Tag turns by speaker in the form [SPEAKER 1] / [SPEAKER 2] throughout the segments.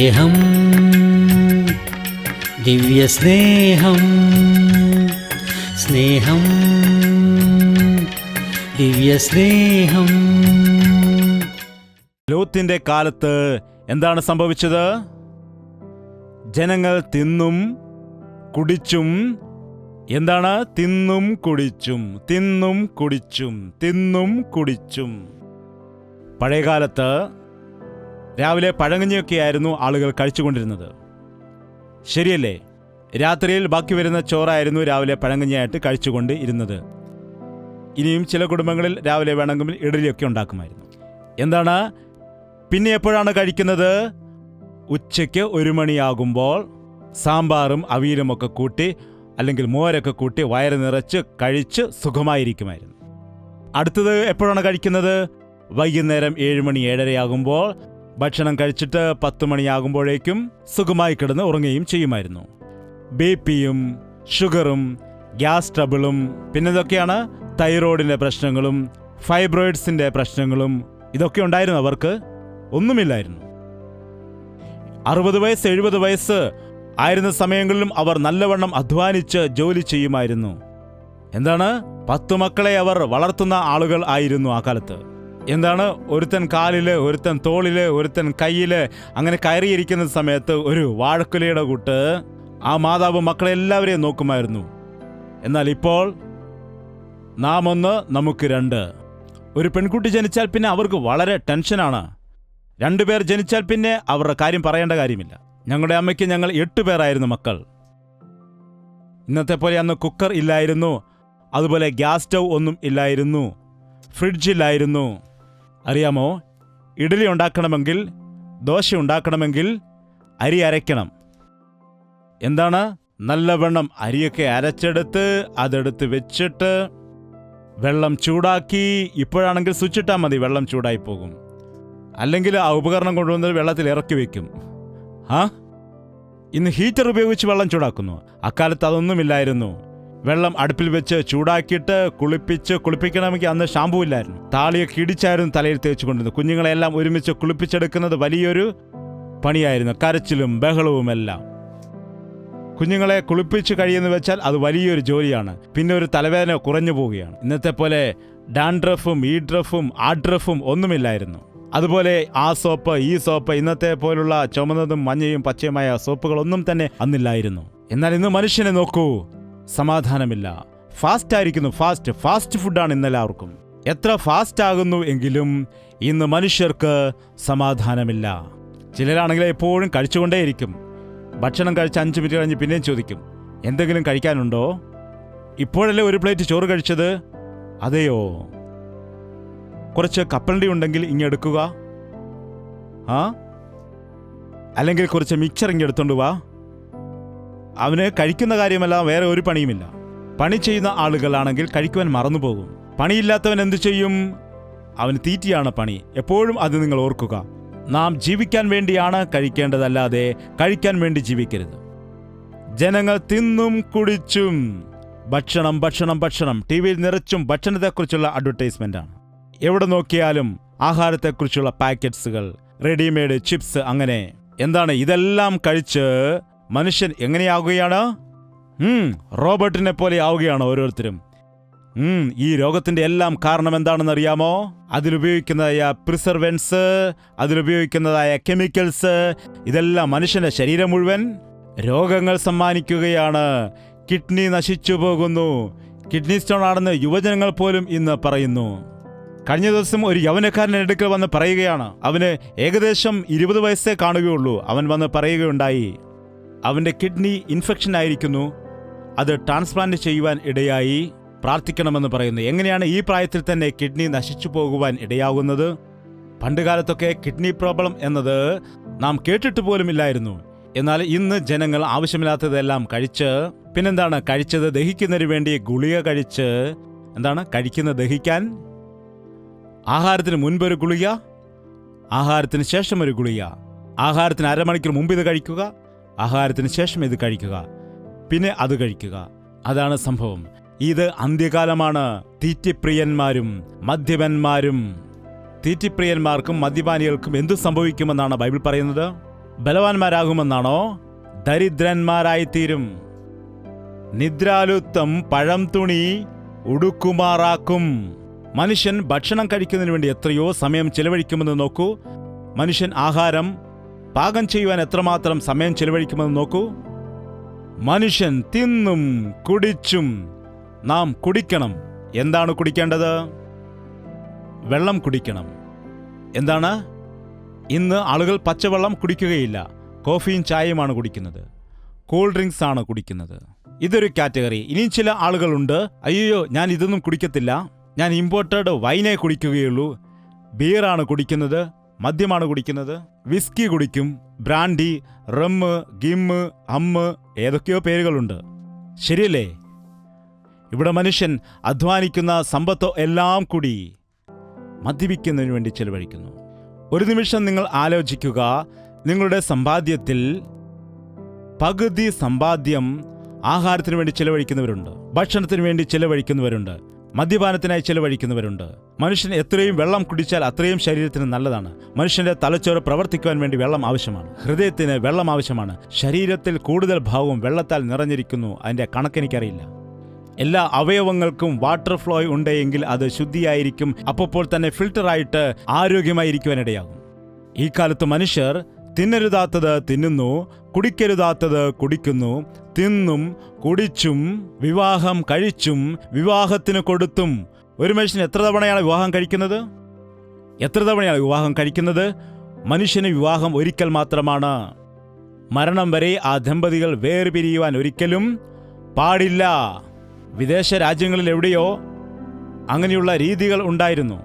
[SPEAKER 1] സ്നേഹം, ദിവ്യസ്നേഹം, സ്നേഹം, ദിവ്യസ്നേഹം.
[SPEAKER 2] ലോത്തിന്റെ കാലത്ത് എന്താണ് സംഭവിച്ചത്? ജനങ്ങൾ തിന്നും കുടിച്ചും തിന്നും കുടിച്ചും. പഴയകാലത്ത് രാവിലെ പഴങ്കഞ്ഞിയൊക്കെയായിരുന്നു ആളുകൾ കഴിച്ചുകൊണ്ടിരുന്നത്, ശരിയല്ലേ? രാത്രിയിൽ ബാക്കി വരുന്ന ചോറായിരുന്നു രാവിലെ പഴങ്കഞ്ഞിയായിട്ട് കഴിച്ചുകൊണ്ട് ഇരുന്നത്. ഇനിയും ചില കുടുംബങ്ങളിൽ രാവിലെ വേണമെങ്കിൽ ഇഡലിയൊക്കെ ഉണ്ടാക്കുമായിരുന്നു. പിന്നെ എപ്പോഴാണ് കഴിക്കുന്നത്? ഉച്ചയ്ക്ക് 1 മണിയാകുമ്പോൾ സാമ്പാറും അവിയലുമൊക്കെ കൂട്ടി, അല്ലെങ്കിൽ മോരൊക്കെ കൂട്ടി വയറ് നിറച്ച് കഴിച്ച് സുഖമായിരിക്കുമായിരുന്നു. അടുത്തത് എപ്പോഴാണ് കഴിക്കുന്നത്? വൈകുന്നേരം 7 മണി 7:30 ഭക്ഷണം കഴിച്ചിട്ട് 10 മണിയാകുമ്പോഴേക്കും സുഖമായി കിടന്ന് ഉറങ്ങുകയും ചെയ്യുമായിരുന്നു. BP-യും ഷുഗറും ഗ്യാസ് ട്രബിളും പിന്നെന്തൊക്കെയാണ്, തൈറോയിഡിൻ്റെ പ്രശ്നങ്ങളും ഫൈബ്രോയിഡ്സിൻ്റെ പ്രശ്നങ്ങളും ഇതൊക്കെ ഉണ്ടായിരുന്നു. അവർക്ക് ഒന്നുമില്ലായിരുന്നു. 60 വയസ്സ് 70 വയസ്സ് ആയിരുന്ന സമയങ്ങളിലും അവർ നല്ലവണ്ണം അധ്വാനിച്ച് ജോലി ചെയ്യുമായിരുന്നു. 10 മക്കളെ അവർ വളർത്തുന്ന ആളുകൾ ആയിരുന്നു ആ കാലത്ത്. ഒരുത്തൻ കാലില്, ഒരുത്തൻ തോളില്, ഒരുത്തൻ കയ്യില് അങ്ങനെ കയറിയിരിക്കുന്ന സമയത്ത് ഒരു വാഴക്കുലയുടെ കൂട്ട് ആ മാതാവ് മക്കളെല്ലാവരെയും നോക്കുമായിരുന്നു. എന്നാൽ ഇപ്പോൾ നാം 1 നമുക്ക് 2. ഒരു പെൺകുട്ടി ജനിച്ചാൽ പിന്നെ അവർക്ക് വളരെ ടെൻഷനാണ്. 2 പേർ ജനിച്ചാൽ പിന്നെ അവരുടെ കാര്യം പറയേണ്ട കാര്യമില്ല. ഞങ്ങളുടെ അമ്മയ്ക്ക് ഞങ്ങൾ 8 പേരായിരുന്നു മക്കൾ. ഇന്നത്തെ പോലെ അന്ന് കുക്കർ ഇല്ലായിരുന്നു, അതുപോലെ ഗ്യാസ് സ്റ്റൗ ഒന്നും ഇല്ലായിരുന്നു, ഫ്രിഡ്ജില്ലായിരുന്നു. അറിയാമോ, ഇഡലി ഉണ്ടാക്കണമെങ്കിൽ, ദോശ ഉണ്ടാക്കണമെങ്കിൽ അരി അരയ്ക്കണം. നല്ലവണ്ണം അരിയൊക്കെ അരച്ചെടുത്ത് അതെടുത്ത് വെച്ചിട്ട് വെള്ളം ചൂടാക്കി, ഇപ്പോഴാണെങ്കിൽ സ്വിച്ച് ഇട്ടാൽ മതി, വെള്ളം ചൂടായി പോകും. അല്ലെങ്കിൽ ആ ഉപകരണം കൊണ്ടുവന്ന് വെള്ളത്തിൽ ഇറക്കി വെക്കും. ഇന്ന് ഹീറ്റർ ഉപയോഗിച്ച് വെള്ളം ചൂടാക്കുന്നു. അക്കാലത്ത് അതൊന്നുമില്ലായിരുന്നു. വെള്ളം അടുപ്പിൽ വെച്ച് ചൂടാക്കിയിട്ട് കുളിപ്പിക്കണമെങ്കിൽ അന്ന് ഷാമ്പൂ ഇല്ലായിരുന്നു. താളിയൊക്കെ ഇടിച്ചായിരുന്നു തലയിൽ തേച്ച് കൊണ്ടിരുന്നത്. കുഞ്ഞുങ്ങളെല്ലാം ഒരുമിച്ച് കുളിപ്പിച്ചെടുക്കുന്നത് വലിയൊരു പണിയായിരുന്നു, കരച്ചിലും ബഹളവുമെല്ലാം. കുഞ്ഞുങ്ങളെ കുളിപ്പിച്ച് കഴിയുമെന്ന് വെച്ചാൽ അത് വലിയൊരു ജോലിയാണ്. പിന്നെ ഒരു തലവേദന കുറഞ്ഞു പോവുകയാണ്. ഇന്നത്തെ പോലെ ഡാൻഡ്രഫും ഈഡ്രഫും ആഡ്രഫും ഒന്നുമില്ലായിരുന്നു. അതുപോലെ ആ സോപ്പ് ഈ സോപ്പ്, ഇന്നത്തെ പോലുള്ള ചുമന്നതും മഞ്ഞയും പച്ചയുമായ സോപ്പുകളൊന്നും തന്നെ അന്നില്ലായിരുന്നു. എന്നാൽ ഇന്ന് മനുഷ്യനെ നോക്കൂ, സമാധാനമില്ല. ഫാസ്റ്റ് ആയിരിക്കുന്നു. ഫാസ്റ്റ് ഫുഡാണ് ഇന്നെല്ലാവർക്കും. എത്ര ഫാസ്റ്റ് ആകുന്നു എങ്കിലും ഇന്ന് മനുഷ്യർക്ക് സമാധാനമില്ല. ചിലരാണെങ്കിൽ എപ്പോഴും കഴിച്ചുകൊണ്ടേയിരിക്കും. ഭക്ഷണം കഴിച്ച് 5 മിനിറ്റ് കഴിഞ്ഞ് പിന്നെയും ചോദിക്കും, എന്തെങ്കിലും കഴിക്കാനുണ്ടോ? ഇപ്പോഴല്ലേ ഒരു പ്ലേറ്റ് ചോറ് കഴിച്ചത്? അതെയോ, കുറച്ച് കപ്പലണ്ടി ഉണ്ടെങ്കിൽ ഇങ്ങെടുക്കുക, അല്ലെങ്കിൽ കുറച്ച് മിക്സർ ഇങ്ങെടുത്തോണ്ട് വാ. അവന് കഴിക്കുന്ന കാര്യമല്ല, വേറെ ഒരു പണിയുമില്ല. പണി ചെയ്യുന്ന ആളുകളാണെങ്കിൽ കഴിക്കുവാൻ മറന്നുപോകും. പണിയില്ലാത്തവൻ എന്തു ചെയ്യും? അവന് തീറ്റിയാണ് പണി. എപ്പോഴും അത് നിങ്ങൾ ഓർക്കുക. നാം ജീവിക്കാൻ വേണ്ടിയാണ് കഴിക്കേണ്ടതല്ലാതെ കഴിക്കാൻ വേണ്ടി ജീവിക്കരുത്. ജനങ്ങൾ തിന്നും കുടിച്ചും ഭക്ഷണം ടി-വിയിൽ നിറച്ചും ഭക്ഷണത്തെക്കുറിച്ചുള്ള അഡ്വർടൈസ്മെന്റാണ്. എവിടെ നോക്കിയാലും ആഹാരത്തെക്കുറിച്ചുള്ള പാക്കറ്റ്സുകൾ, റെഡിമെയ്ഡ് ചിപ്സ്, അങ്ങനെ ഇതെല്ലാം കഴിച്ച് മനുഷ്യൻ എങ്ങനെയാവുകയാണ്? റോബോട്ടിനെ പോലെ ആവുകയാണ് ഓരോരുത്തരും. ഈ രോഗത്തിന്റെ എല്ലാം കാരണം എന്താണെന്നറിയാമോ? അതിലുപയോഗിക്കുന്നതായ പ്രിസർവൻസ്, അതിലുപയോഗിക്കുന്നതായ കെമിക്കൽസ്, ഇതെല്ലാം മനുഷ്യന്റെ ശരീരം മുഴുവൻ രോഗങ്ങൾ സമ്മാനിക്കുകയാണ്. കിഡ്നി നശിച്ചു പോകുന്നു. കിഡ്നി സ്റ്റോൺ ആണെന്ന് യുവജനങ്ങൾ പോലും ഇന്ന് പറയുന്നു. കഴിഞ്ഞ ദിവസം ഒരു യൗവനക്കാരൻ്റെ അടുക്കൽ വന്ന് പറയുകയാണ്, അവന് ഏകദേശം 20 വയസ്സേ കാണുകയുള്ളൂ. അവൻ വന്ന് പറയുകയുണ്ടായി, അവൻ്റെ കിഡ്നി ഇൻഫെക്ഷൻ ആയിരിക്കുന്നു, അത് ട്രാൻസ്പ്ലാന്റ് ചെയ്യുവാൻ ഇടയായി, പ്രാർത്ഥിക്കണമെന്ന് പറയുന്നു. എങ്ങനെയാണ് ഈ പ്രായത്തിൽ തന്നെ കിഡ്നി നശിച്ചു പോകുവാൻ ഇടയാകുന്നത്? പണ്ടുകാലത്തൊക്കെ കിഡ്നി പ്രോബ്ലം എന്നത് നാം കേട്ടിട്ട് പോലും ഇല്ലായിരുന്നു. എന്നാൽ ഇന്ന് ജനങ്ങൾ ആവശ്യമില്ലാത്തതെല്ലാം കഴിച്ച്, കഴിച്ചത് ദഹിക്കുന്നതിന് വേണ്ടി ഗുളിക കഴിച്ച്, കഴിക്കുന്നത് ദഹിക്കാൻ. ആഹാരത്തിന് മുൻപൊരു ഗുളിക, ആഹാരത്തിന് ശേഷം ഒരു ഗുളിക, ആഹാരത്തിന് അരമണിക്കൂർ മുമ്പ് ഇത് കഴിക്കുക, ആഹാരത്തിന് ശേഷം ഇത് കഴിക്കുക, പിന്നെ അത് കഴിക്കുക. അതാണ് സംഭവം. ഇത് അന്ത്യകാലമാണ്. തീറ്റിപ്രിയന്മാരും മദ്യപന്മാരും തീറ്റിപ്രിയന്മാർക്കും മദ്യപാനികൾക്കും എന്തു സംഭവിക്കുമെന്നാണ് ബൈബിൾ പറയുന്നത്? ബലവാന്മാരാകുമെന്നാണോ? ദരിദ്രന്മാരായിത്തീരും. നിദ്രാലുത്വം പഴം തുണി ഉടുക്കുമാറാക്കും. മനുഷ്യൻ ഭക്ഷണം കഴിക്കുന്നതിന് വേണ്ടി എത്രയോ സമയം ചെലവഴിക്കുമെന്ന് നോക്കൂ. മനുഷ്യൻ ആഹാരം പാകം ചെയ്യുവാൻ എത്രമാത്രം സമയം ചെലവഴിക്കുമെന്ന് നോക്കൂ. മനുഷ്യൻ തിന്നും കുടിച്ചും. നാം കുടിക്കണം. എന്താണ് കുടിക്കേണ്ടത്? വെള്ളം കുടിക്കണം. എന്താണ്? ഇന്ന് ആളുകൾ പച്ചവെള്ളം കുടിക്കുകയില്ല, കോഫിയും ചായയുമാണ് കുടിക്കുന്നത്, കൂൾ ഡ്രിങ്ക്സ് ആണ് കുടിക്കുന്നത്. ഇതൊരു കാറ്റഗറി. ഇനിയും ചില ആളുകളുണ്ട്, അയ്യോ ഞാൻ ഇതൊന്നും കുടിക്കത്തില്ല, ഞാൻ ഇമ്പോർട്ടഡ് വൈനേ കുടിക്കുകയുള്ളൂ, ബിയറാണ് കുടിക്കുന്നത്, മദ്യമാണ് കുടിക്കുന്നത്, വിസ്കി കുടിക്കും, ബ്രാൻഡി, റമ്മ്, ഗിമ്മ്, ഹമ്മ്, ഏതൊക്കെയോ പേരുകളുണ്ട്. ശരിയല്ലേ? ഇവിടെ മനുഷ്യൻ അധ്വാനിക്കുന്ന സമ്പത്തോ എല്ലാം കൂടി മദ്യപിക്കുന്നതിന് വേണ്ടി ചെലവഴിക്കുന്നു. ഒരു നിമിഷം നിങ്ങൾ ആലോചിക്കുക, നിങ്ങളുടെ സമ്പാദ്യത്തിൽ പകുതി സമ്പാദ്യം ആഹാരത്തിന് വേണ്ടി ചെലവഴിക്കുന്നവരുണ്ട്, ഭക്ഷണത്തിന് വേണ്ടി ചെലവഴിക്കുന്നവരുണ്ട്, മദ്യപാനത്തിനായി ചെലവഴിക്കുന്നവരുണ്ട്. മനുഷ്യൻ എത്രയും വെള്ളം കുടിച്ചാൽ അത്രയും ശരീരത്തിന് നല്ലതാണ്. മനുഷ്യന്റെ തലച്ചോറ് പ്രവർത്തിക്കുവാൻ വേണ്ടി വെള്ളം ആവശ്യമാണ്, ഹൃദയത്തിന് വെള്ളം ആവശ്യമാണ്. ശരീരത്തിൽ കൂടുതൽ ഭാഗവും വെള്ളത്താൽ നിറഞ്ഞിരിക്കുന്നു. അതിന്റെ കണക്കെനിക്കറിയില്ല. എല്ലാ അവയവങ്ങൾക്കും വാട്ടർ ഫ്ലോ ഉണ്ടെങ്കിൽ അത് ശുദ്ധിയായിരിക്കും, അപ്പോൾ തന്നെ ഫിൽട്ടറായിട്ട് ആരോഗ്യമായിരിക്കുവാനിടയാകും. ഈ കാലത്ത് മനുഷ്യർ തിന്നരുതാത്തത് തിന്നുന്നു, കുടിക്കരുതാത്തത് കുടിക്കുന്നു, തിന്നും കുടിച്ചും വിവാഹം കഴിച്ചും വിവാഹത്തിന് കൊടുത്തും. ഒരു മനുഷ്യൻ എത്ര തവണയാണ് വിവാഹം കഴിക്കുന്നത്? എത്ര തവണയാണ് വിവാഹം കഴിക്കുന്നത്? മനുഷ്യന് വിവാഹം ഒരിക്കൽ മാത്രമാണ്. മരണം വരെ ആ ദമ്പതികൾ വേർപിരിയുവാൻ ഒരിക്കലും പാടില്ല. വിദേശ രാജ്യങ്ങളിൽ എവിടെയോ അങ്ങനെയുള്ള രീതികൾ ഉണ്ടായിരുന്നു.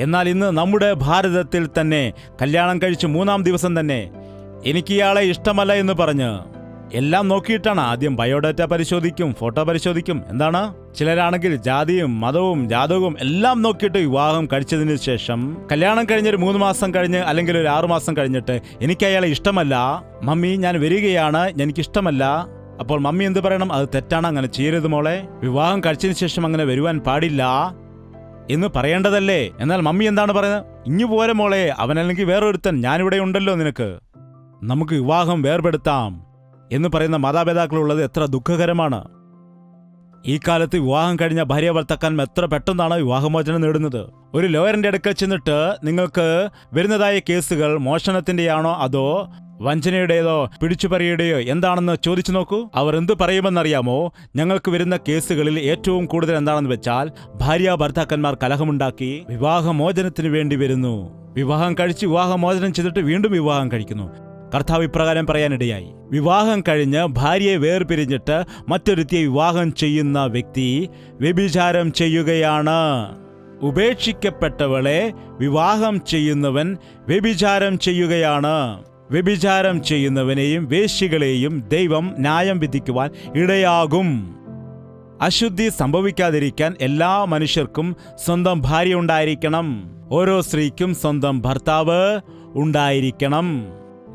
[SPEAKER 2] എന്നാൽ ഇന്ന് നമ്മുടെ ഭാരതത്തിൽ തന്നെ കല്യാണം കഴിച്ച് 3-ാം ദിവസം തന്നെ എനിക്ക് ഇയാളെ ഇഷ്ടമല്ല എന്ന് പറഞ്ഞ് എല്ലാം നോക്കിയിട്ടാണ്. ആദ്യം ബയോഡാറ്റ പരിശോധിക്കും, ഫോട്ടോ പരിശോധിക്കും. എന്താണ്? ചിലരാണെങ്കിൽ ജാതിയും മതവും ജാതകവും എല്ലാം നോക്കിയിട്ട് വിവാഹം കഴിച്ചതിന് ശേഷം കല്യാണം കഴിഞ്ഞൊരു 3 മാസം കഴിഞ്ഞ് അല്ലെങ്കിൽ ഒരു 6 മാസം കഴിഞ്ഞിട്ട് എനിക്ക് അയാളെ ഇഷ്ടമല്ല മമ്മി, ഞാൻ വരികയാണ്, എനിക്കിഷ്ടമല്ല. അപ്പോൾ മമ്മി എന്ത് പറയണം? അത് തെറ്റാണ്, അങ്ങനെ ചെയ്യരുത് മോളെ, വിവാഹം കഴിച്ചതിന് ശേഷം അങ്ങനെ വരുവാൻ പാടില്ല എന്ന് പറയേണ്ടതല്ലേ? എന്നാൽ മമ്മി എന്താണ് പറയുന്നത്? ഇഞ്ഞു പോരെ മോളെ, അവനല്ലെങ്കിൽ വേറൊരുത്തൻ, ഞാനിവിടെ ഉണ്ടല്ലോ നിനക്ക്, നമുക്ക് വിവാഹം വേർപെടുത്താം എന്ന് പറയുന്ന മാതാപിതാക്കളുള്ളത് എത്ര ദുഃഖകരമാണ്. ഈ കാലത്ത് വിവാഹം കഴിഞ്ഞ ഭാര്യ ഭർത്താക്കന്മാർ എത്ര പെട്ടെന്നാണ് വിവാഹമോചനം നേടുന്നത്. ഒരു ലോയറിന്റെ അടുക്കൽ ചെന്നിട്ട് നിങ്ങൾക്ക് വരുന്നതായ കേസുകൾ മോഷണത്തിന്റെയാണോ അതോ വഞ്ചനയുടേതോ പിടിച്ചുപറിയുടെയോ എന്താണെന്ന് ചോദിച്ചു നോക്കൂ. അവർ എന്ത് പറയുമെന്നറിയാമോ? ഞങ്ങൾക്ക് വരുന്ന കേസുകളിൽ ഏറ്റവും കൂടുതൽ എന്താണെന്ന് വെച്ചാൽ ഭാര്യ ഭർത്താക്കന്മാർ കലഹമുണ്ടാക്കി വിവാഹമോചനത്തിന് വേണ്ടി വരുന്നു. വിവാഹം കഴിച്ച് വിവാഹമോചനം ചെയ്തിട്ട് വീണ്ടും വിവാഹം കഴിക്കുന്നു. കർത്താവ് ഇപ്രകാരം പറയാനിടയായി, വിവാഹം കഴിഞ്ഞ് ഭാര്യയെ വേർപിരിഞ്ഞിട്ട് മറ്റൊരുത്തിയെ വിവാഹം ചെയ്യുന്ന വ്യക്തി വ്യഭിചാരം ചെയ്യുകയാണ്. ഉപേക്ഷിക്കപ്പെട്ടവളെ വിവാഹം ചെയ്യുന്നവൻ വ്യഭിചാരം ചെയ്യുകയാണ്. വ്യഭിചാരം ചെയ്യുന്നവനെയും വേശ്യകളെയും ദൈവം ന്യായം വിധിക്കുവാൻ ഇടയാകും. അശുദ്ധി സംഭവിക്കാതിരിക്കാൻ എല്ലാ മനുഷ്യർക്കും സ്വന്തം ഭാര്യ ഉണ്ടായിരിക്കണം. ഓരോ സ്ത്രീക്കും സ്വന്തം ഭർത്താവ് ഉണ്ടായിരിക്കണം.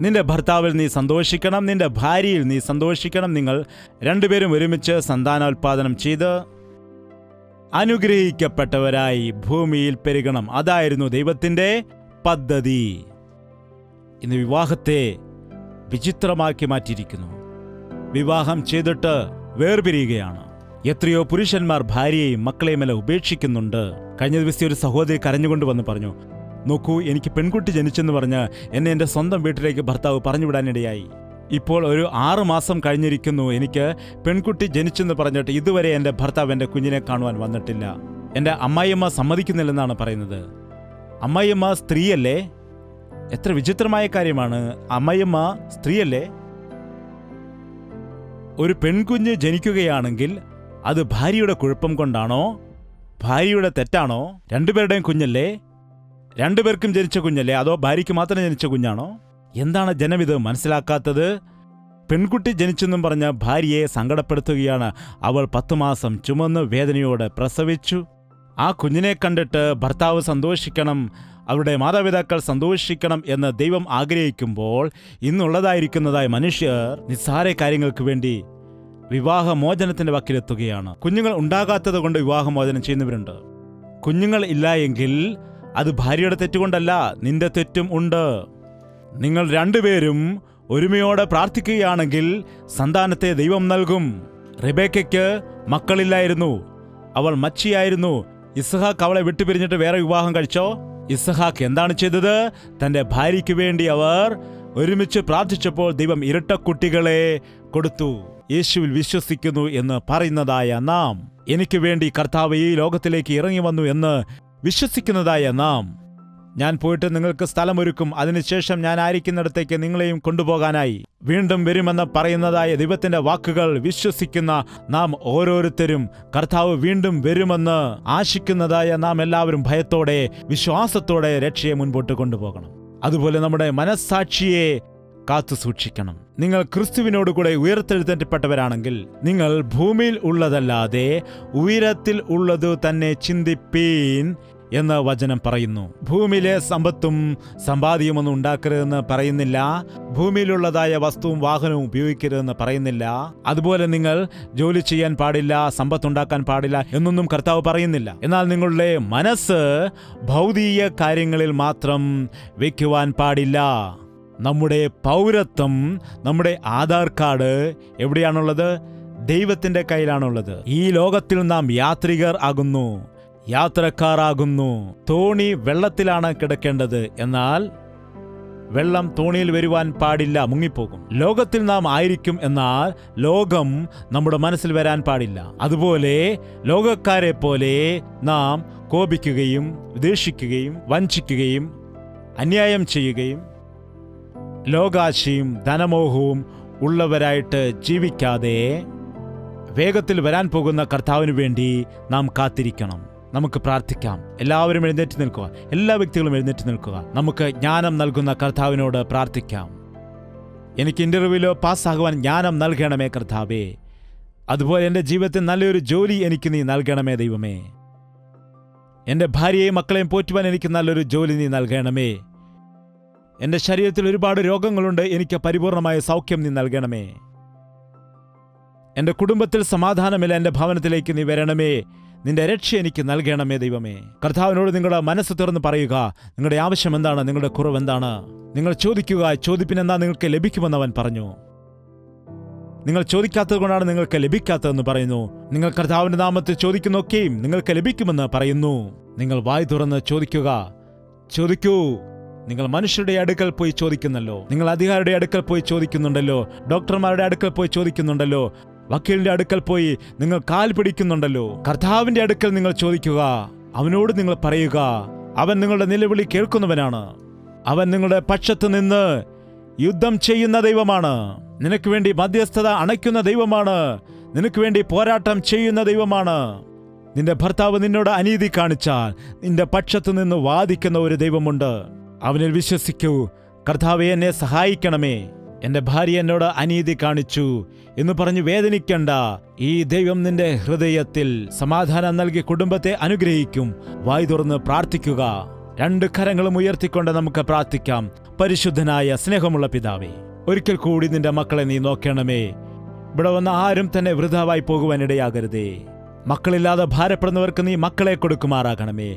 [SPEAKER 2] നിന്റെ ഭർത്താവിൽ നീ സന്തോഷിക്കണം, നിന്റെ ഭാര്യയിൽ നീ സന്തോഷിക്കണം. നിങ്ങൾ രണ്ടുപേരും ഒരുമിച്ച് സന്താനോൽപാദനം ചെയ്ത് അനുഗ്രഹിക്കപ്പെട്ടവരായി ഭൂമിയിൽ പെരുകണം. അതായിരുന്നു ദൈവത്തിന്റെ പദ്ധതി. ഇന്ന് വിവാഹത്തെ വിചിത്രമാക്കി മാറ്റിയിരിക്കുന്നു. വിവാഹം ചെയ്തിട്ട് വേർപിരിയുകയാണ്. എത്രയോ പുരുഷന്മാർ ഭാര്യയെയും മക്കളെയുമെല്ലാം ഉപേക്ഷിക്കുന്നുണ്ട്. കഴിഞ്ഞ ദിവസം ഒരു സഹോദരി കരഞ്ഞുകൊണ്ട് വന്ന് പറഞ്ഞു, നോക്കൂ, എനിക്ക് പെൺകുട്ടി ജനിച്ചെന്ന് പറഞ്ഞ് എന്നെ എൻ്റെ സ്വന്തം വീട്ടിലേക്ക് ഭർത്താവ് പറഞ്ഞുവിടാനിടയായി. ഇപ്പോൾ ഒരു 6 മാസം കഴിഞ്ഞിരിക്കുന്നു, എനിക്ക് പെൺകുട്ടി ജനിച്ചെന്ന് പറഞ്ഞിട്ട് ഇതുവരെ എൻ്റെ ഭർത്താവ് എൻ്റെ കുഞ്ഞിനെ കാണുവാൻ വന്നിട്ടില്ല. എൻ്റെ അമ്മായിയമ്മ സമ്മതിക്കുന്നില്ലെന്നാണ് പറയുന്നത്. അമ്മായിയമ്മ സ്ത്രീയല്ലേ? എത്ര വിചിത്രമായ കാര്യമാണ്. അമ്മായിയമ്മ സ്ത്രീയല്ലേ? ഒരു പെൺകുഞ്ഞ് ജനിക്കുകയാണെങ്കിൽ അത് ഭാര്യയുടെ കുഴപ്പം കൊണ്ടാണോ? ഭാര്യയുടെ തെറ്റാണോ? രണ്ടുപേരുടെയും കുഞ്ഞല്ലേ? രണ്ടുപേർക്കും ജനിച്ച കുഞ്ഞല്ലേ? അതോ ഭാര്യയ്ക്ക് മാത്രം ജനിച്ച കുഞ്ഞാണോ? എന്താണ് ജനം ഇത് മനസ്സിലാക്കാത്തത്? പെൺകുട്ടി ജനിച്ചെന്നും പറഞ്ഞ ഭാര്യയെ സങ്കടപ്പെടുത്തുകയാണ്. അവൾ 10 മാസം ചുമന്ന് വേദനയോടെ പ്രസവിച്ചു. ആ കുഞ്ഞിനെ കണ്ടിട്ട് ഭർത്താവ് സന്തോഷിക്കണം, അവരുടെ മാതാപിതാക്കൾ സന്തോഷിക്കണം എന്ന് ദൈവം ആഗ്രഹിക്കുമ്പോൾ ഇന്നുള്ളതായിരിക്കുന്നതായ മനുഷ്യർ നിസ്സാര കാര്യങ്ങൾക്ക് വേണ്ടി വിവാഹമോചനത്തിന്റെ വക്കിലെത്തുകയാണ്. കുഞ്ഞുങ്ങൾ ഉണ്ടാകാത്തത് കൊണ്ട് വിവാഹമോചനം ചെയ്യുന്നവരുണ്ട്. കുഞ്ഞുങ്ങൾ ഇല്ല എങ്കിൽ അത് ഭാര്യയുടെ തെറ്റുകൊണ്ടല്ല, നിന്റെ തെറ്റും ഉണ്ട്. നിങ്ങൾ രണ്ടുപേരും ഒരുമയോടെ പ്രാർത്ഥിക്കുകയാണെങ്കിൽ സന്താനത്തെ ദൈവം നൽകും. റിബേക്കയ്ക്ക് മക്കളില്ലായിരുന്നു, അവൾ മച്ചിയായിരുന്നു. ഇസ്ഹാക്ക് അവളെ വിട്ടുപിരിഞ്ഞിട്ട് വേറെ വിവാഹം കഴിച്ചോ? ഇസ്ഹാക്ക് എന്താണ് ചെയ്തത്? തന്റെ ഭാര്യയ്ക്ക് വേണ്ടി അവർ ഒരുമിച്ച് പ്രാർത്ഥിച്ചപ്പോൾ ദൈവം ഇരട്ടക്കുട്ടികളെ കൊടുത്തു. യേശുവിൽ വിശ്വസിക്കുന്നു എന്ന് പറയുന്നതായ നാം, എനിക്ക് വേണ്ടി കർത്താവ് ഈ ലോകത്തിലേക്ക് ഇറങ്ങി വന്നു എന്ന് വിശ്വസിക്കുന്നതായ നാം, ഞാൻ പോയിട്ട് നിങ്ങൾക്ക് സ്ഥലമൊരുക്കും, അതിനുശേഷം ഞാൻ ആയിരിക്കുന്നിടത്തേക്ക് നിങ്ങളെയും കൊണ്ടുപോകാനായി വീണ്ടും വരുമെന്ന് പറയുന്നതായ ദൈവത്തിന്റെ വാക്കുകൾ വിശ്വസിക്കുന്ന നാം ഓരോരുത്തരും കർത്താവ് വീണ്ടും വരുമെന്ന് ആശിക്കുന്നതായ നാം എല്ലാവരും ഭയത്തോടെ വിശ്വാസത്തോടെ രക്ഷയെ മുൻപോട്ട് കൊണ്ടുപോകണം. അതുപോലെ നമ്മുടെ മനസ്സാക്ഷിയെ കാത്തു സൂക്ഷിക്കണം. നിങ്ങൾ ക്രിസ്തുവിനോടുകൂടെ ഉയർത്തെഴുന്നേറ്റപ്പെട്ടവരാണെങ്കിൽ നിങ്ങൾ ഭൂമിയിൽ ഉള്ളതല്ലാതെ ഉയരത്തിൽ ഉള്ളതു തന്നെ ചിന്തിപ്പീൻ എന്ന് വചനം പറയുന്നു. ഭൂമിയിലെ സമ്പത്തും സമ്പാദ്യമൊന്നും ഉണ്ടാക്കരുതെന്ന് പറയുന്നില്ല. ഭൂമിയിലുള്ളതായ വസ്തുവും വാഹനവും ഉപയോഗിക്കരുതെന്ന് പറയുന്നില്ല. അതുപോലെ നിങ്ങൾ ജോലി ചെയ്യാൻ പാടില്ല, സമ്പത്തുണ്ടാക്കാൻ പാടില്ല എന്നൊന്നും കർത്താവ് പറയുന്നില്ല. എന്നാൽ നിങ്ങളുടെ മനസ്സ് ഭൗതിക കാര്യങ്ങളിൽ മാത്രം വയ്ക്കുവാൻ പാടില്ല. നമ്മുടെ പൗരത്വം, നമ്മുടെ ആധാർ കാർഡ് എവിടെയാണുള്ളത്? ദൈവത്തിന്റെ കയ്യിലാണുള്ളത്. ഈ ലോകത്തിൽ നാം യാത്രികർ ആകുന്നു, യാത്രക്കാരാകുന്നു. തോണി വെള്ളത്തിലാണ് കിടക്കേണ്ടത്, എന്നാൽ വെള്ളം തോണിയിൽ വരുവാൻ പാടില്ല, മുങ്ങിപ്പോകും. ലോകത്തിൽ നാം ആയിരിക്കും, എന്നാൽ ലോകം നമ്മുടെ മനസ്സിൽ വരാൻ പാടില്ല. അതുപോലെ ലോകക്കാരെ പോലെ നാം കോപിക്കുകയും ദ്വേഷിക്കുകയും വഞ്ചിക്കുകയും അന്യായം ചെയ്യുകയും ലോകാശയും ധനമോഹവും ഉള്ളവരായിട്ട് ജീവിക്കാതെ വേഗത്തിൽ വരാൻ പോകുന്ന കർത്താവിന് വേണ്ടി നാം കാത്തിരിക്കണം. നമുക്ക് പ്രാർത്ഥിക്കാം. എല്ലാവരും എഴുന്നേറ്റ് നിൽക്കുക, എല്ലാ വ്യക്തികളും എഴുന്നേറ്റ് നിൽക്കുക. നമുക്ക് ജ്ഞാനം നൽകുന്ന കർത്താവിനോട് പ്രാർത്ഥിക്കാം. എനിക്ക് ഇന്റർവ്യൂവിലോ പാസ്സാകുവാൻ ജ്ഞാനം നൽകണമേ കർത്താവേ. അതുപോലെ എൻ്റെ ജീവിതത്തിൽ നല്ലൊരു ജോലി എനിക്ക് നീ നൽകണമേ ദൈവമേ. എൻ്റെ ഭാര്യയെയും മക്കളെയും പോറ്റുവാൻ എനിക്ക് നല്ലൊരു ജോലി നീ നൽകണമേ. എൻ്റെ ശരീരത്തിൽ ഒരുപാട് രോഗങ്ങളുണ്ട്, എനിക്ക് പരിപൂർണമായ സൗഖ്യം നീ നൽകണമേ. എൻ്റെ കുടുംബത്തിൽ സമാധാനമില്ല, എൻ്റെ ഭവനത്തിലേക്ക് നീ വരണമേ. നിന്റെ രക്ഷ എനിക്ക് നൽകണമേ ദൈവമേ. കർത്താവിനോട് നിങ്ങളുടെ മനസ്സ് തുറന്ന് പറയുക. നിങ്ങളുടെ ആവശ്യം എന്താണ്? നിങ്ങളുടെ കുറവ് എന്താണ്? നിങ്ങൾ ചോദിക്കുക, ചോദിപ്പിനെന്താ നിങ്ങൾക്ക് ലഭിക്കുമെന്ന് അവൻ പറഞ്ഞു. നിങ്ങൾ ചോദിക്കാത്തത് കൊണ്ടാണ് നിങ്ങൾക്ക് ലഭിക്കാത്തതെന്ന് പറയുന്നു. നിങ്ങൾ കർത്താവിന്റെ നാമത്തിൽ ചോദിക്കുന്നൊക്കെയും നിങ്ങൾക്ക് ലഭിക്കുമെന്ന് പറയുന്നു. നിങ്ങൾ വായ് തുറന്ന് ചോദിക്കുക, ചോദിക്കൂ. നിങ്ങൾ മനുഷ്യരുടെ അടുക്കൽ പോയി ചോദിക്കുന്നല്ലോ, നിങ്ങൾ അധികാരിയുടെ അടുക്കൽ പോയി ചോദിക്കുന്നുണ്ടല്ലോ, ഡോക്ടർമാരുടെ അടുക്കൽ പോയി ചോദിക്കുന്നുണ്ടല്ലോ, വക്കീലിന്റെ അടുക്കൽ പോയി നിങ്ങൾ കാൽ പിടിക്കുന്നുണ്ടല്ലോ. കർത്താവിന്റെ അടുക്കൽ നിങ്ങൾ ചോദിക്കുക. അവനോട് നിങ്ങൾ പറയുക, അവൻ നിങ്ങളുടെ നിലവിളി കേൾക്കുന്നവനാണ്. അവൻ നിങ്ങളുടെ പക്ഷത്ത് നിന്ന് യുദ്ധം ചെയ്യുന്ന ദൈവമാണ്. നിനക്ക് വേണ്ടി മധ്യസ്ഥത അണയ്ക്കുന്ന ദൈവമാണ്. നിനക്ക് വേണ്ടി പോരാട്ടം ചെയ്യുന്ന ദൈവമാണ്. നിന്റെ ഭർത്താവ് നിന്നോട് അനീതി കാണിച്ചാൽ നിന്റെ പക്ഷത്ത് നിന്ന് വാദിക്കുന്ന ഒരു ദൈവമുണ്ട്. അവനിൽ വിശ്വസിക്കൂ. കർത്താവേ, എന്നെ സഹായിക്കണമേ, എന്റെ ഭാര്യ എന്നോട് അനീതി കാണിച്ചു എന്ന് പറഞ്ഞ് വേദനിക്കണ്ട. ഈ ദൈവം നിന്റെ ഹൃദയത്തിൽ സമാധാനം നൽകി കുടുംബത്തെ അനുഗ്രഹിക്കും. വായ് തുറന്ന് പ്രാർത്ഥിക്കുക. രണ്ട് കരങ്ങളും ഉയർത്തിക്കൊണ്ട് നമുക്ക് പ്രാർത്ഥിക്കാം. പരിശുദ്ധനായ സ്നേഹമുള്ള പിതാവേ, ഒരിക്കൽ കൂടി നിന്റെ മക്കളെ നീ നോക്കണമേ. ഇവിടെ വന്ന ആരും തന്നെ വൃഥാവായി പോകുവാൻ ഇടയാകരുതേ. മക്കളില്ലാതെ ഭാരപ്പെടുന്നവർക്ക് നീ മക്കളെ കൊടുക്കുമാറാകണമേ.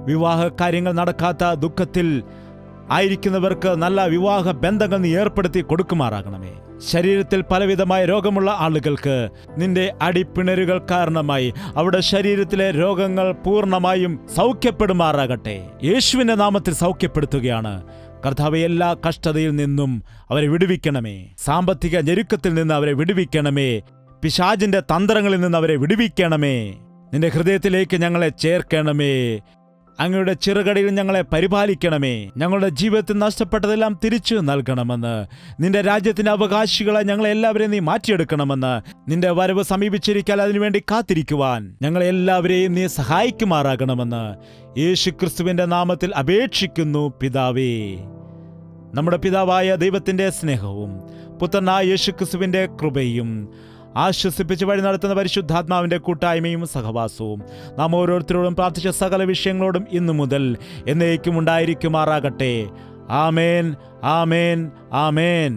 [SPEAKER 2] വിവാഹ കാര്യങ്ങൾ നടക്കാത്ത ദുഃഖത്തിൽ ആയിരിക്കുന്നവർക്ക് നല്ല വിവാഹ ബന്ധങ്ങൾ നീ ഏർപ്പെടുത്തി കൊടുക്കുമാറാകണമേ. ശരീരത്തിൽ പലവിധമായ രോഗമുള്ള ആളുകൾക്ക് നിന്റെ അടിപ്പിണരുകൾ കാരണമായി അവരുടെ ശരീരത്തിലെ രോഗങ്ങൾ പൂർണ്ണമായും സൗഖ്യപ്പെടുമാറാകട്ടെ. യേശുവിന്റെ നാമത്തിൽ സൗഖ്യപ്പെടുത്തുകയാണ്. കർത്താവേ, എല്ലാ കഷ്ടതയിൽ നിന്നും അവരെ വിടുവിക്കണമേ. സാമ്പത്തിക ഞെരുക്കത്തിൽ നിന്ന് അവരെ വിടുവിക്കണമേ. പിശാചിന്റെ തന്ത്രങ്ങളിൽ നിന്ന് അവരെ വിടുവിക്കണമേ. നിന്റെ ഹൃദയത്തിലേക്ക് ഞങ്ങളെ ചേർക്കണമേ. അങ്ങയുടെ ചിറകടിയിൽ ഞങ്ങളെ പരിപാലിക്കണമേ. ഞങ്ങളുടെ ജീവിതത്തിൽ നഷ്ടപ്പെട്ടതെല്ലാം തിരിച്ചു നൽകണമെന്ന്, നിന്റെ രാജ്യത്തിന്റെ അവകാശികളെ ഞങ്ങളെല്ലാവരെയും നീ മാറ്റിയെടുക്കണമെന്ന്, നിന്റെ വരവ് സമീപിച്ചിരിക്കാൻ അതിനുവേണ്ടി കാത്തിരിക്കുവാൻ ഞങ്ങളെല്ലാവരെയും നീ സഹായിക്കുമാറാകണമെന്ന് യേശുക്രിസ്തുവിന്റെ നാമത്തിൽ അപേക്ഷിക്കുന്നു പിതാവേ. നമ്മുടെ പിതാവായ ദൈവത്തിന്റെ സ്നേഹവും പുത്രനായ യേശുക്രിസ്തുവിന്റെ കൃപയും ആശ്വസിപ്പിച്ച് വഴി നടത്തുന്ന പരിശുദ്ധാത്മാവിന്റെ കൂട്ടായ്മയും സഹവാസവും നാം ഓരോരുത്തരോടും പ്രാർത്ഥിച്ച സകല വിഷയങ്ങളോടും ഇന്നു മുതൽ എന്നേക്കും ഉണ്ടായിരിക്കുമാറാകട്ടെ. ആമേൻ, ആമേൻ, ആമേൻ.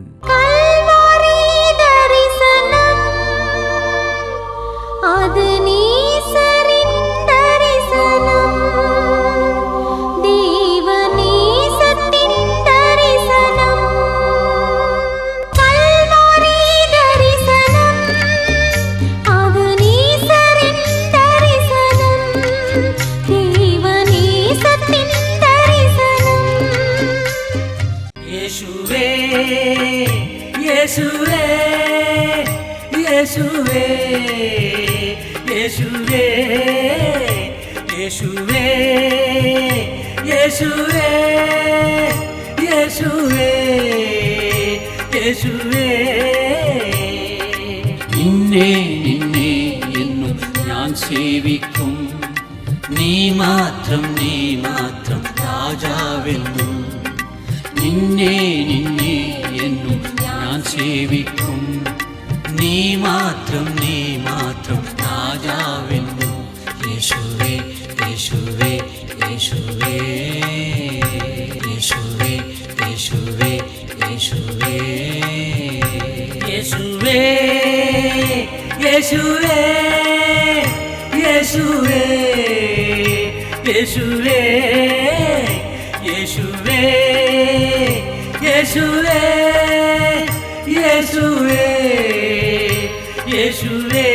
[SPEAKER 1] യേശുവേ യേശുവേ യേശുവേ യേശുവേ യേശുവേ യേശുവേ നിന്നെ നിന്നെ എന്നും ഞാൻ സേവിക്കും നീ മാത്രം രാജാവെന്നും നിന്നെ നിന്നെ എന്നും ഞാൻ സേവിക്കും നീ മാത്രം രാജാവെന്നും യേശുവേ യേശുവേ യേശുവേ യേശുവേ യേശുവേ യേശുവേ യേശുവേ യേശുവേ യേശുവേ യേശുവേ യേശുവേ യേശുവേ യേശുവേ യേശുവേ